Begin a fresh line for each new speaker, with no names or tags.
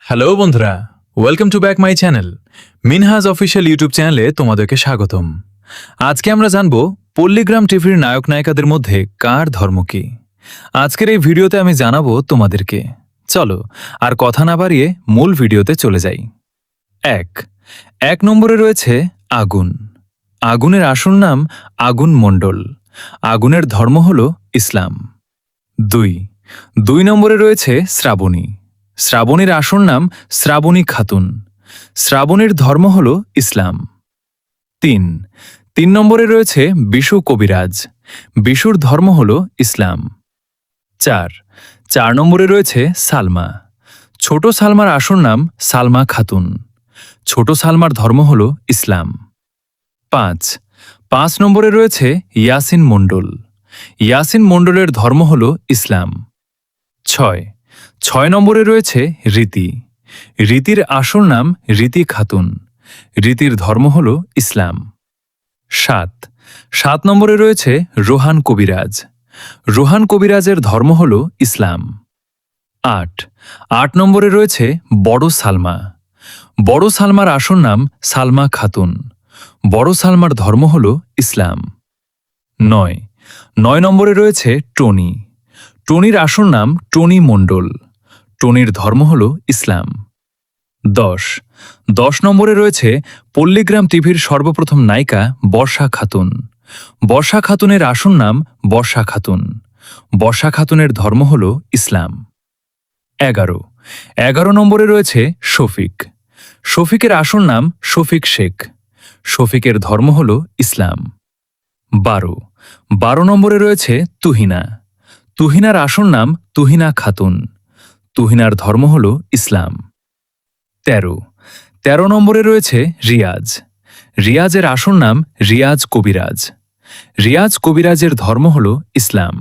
Hello বন্ধুরা, welcome to back my channel Minhaj official YouTube চ্যানেলে তোমাদেরকে স্বাগতম। আজকে আমরা জানব পল্লীগ্রাম টিভির নায়ক নায়িকাদের মধ্যে কার ধর্ম কি। আজকের এই ভিডিওতে আমি জানাবো তোমাদেরকে। চলো আর কথা না বাড়িয়ে মূল ভিডিওতে চলে যাই। এক নম্বরে রয়েছে আগুন। আগুনের আসল নাম আগুন মণ্ডল। আগুনের ধর্ম হল ইসলাম। দুই নম্বরে রয়েছে শ্রাবণী। শ্রাবণীর আসল নাম শ্রাবণী খাতুন। শ্রাবণীর ধর্ম হল ইসলাম। তিন নম্বরে রয়েছে বিশু কবিরাজ। বিশুর ধর্ম হল ইসলাম। চার নম্বরে রয়েছে সালমা। ছোট সালমার আসল নাম সালমা খাতুন। ছোট সালমার ধর্ম হল ইসলাম। পাঁচ নম্বরে রয়েছে ইয়াসিন মণ্ডল। ইয়াসিন মণ্ডলের ধর্ম হল ইসলাম। ছয় নম্বরে রয়েছে রীতি। রীতির আসল নাম রীতি খাতুন। রীতির ধর্ম হল ইসলাম। সাত নম্বরে রয়েছে রোহান কবিরাজ। রোহান কবিরাজের ধর্ম হল ইসলাম। আট নম্বরে রয়েছে বড় সালমা। বড় সালমার আসল নাম সালমা খাতুন। বড় সালমার ধর্ম হল ইসলাম। নয় নম্বরে রয়েছে টনি। টনির আসল নাম টনি মণ্ডল। টনির ধর্ম হল ইসলাম। 10 নম্বরে রয়েছে পল্লীগ্রাম টিভির সর্বপ্রথম নায়িকা বর্ষা খাতুন। বর্ষা খাতুনের আসল নাম বর্ষা খাতুন। বর্ষা খাতুনের ধর্ম হল ইসলাম। 11 নম্বরে রয়েছে শফিক। শফিকের আসল নাম শফিক শেখ। শফিকের ধর্ম হল ইসলাম। 12 নম্বরে রয়েছে তুহিনা। তুহিনার আসল নাম তুহিনা খাতুন। তুহিনার ধর্ম হল ইসলাম। 13 নম্বরে রয়েছে রিয়াজ। রিয়াজের আসল নাম রিয়াজ কবিরাজ। রিয়াজ কবিরাজের ধর্ম হল ইসলাম।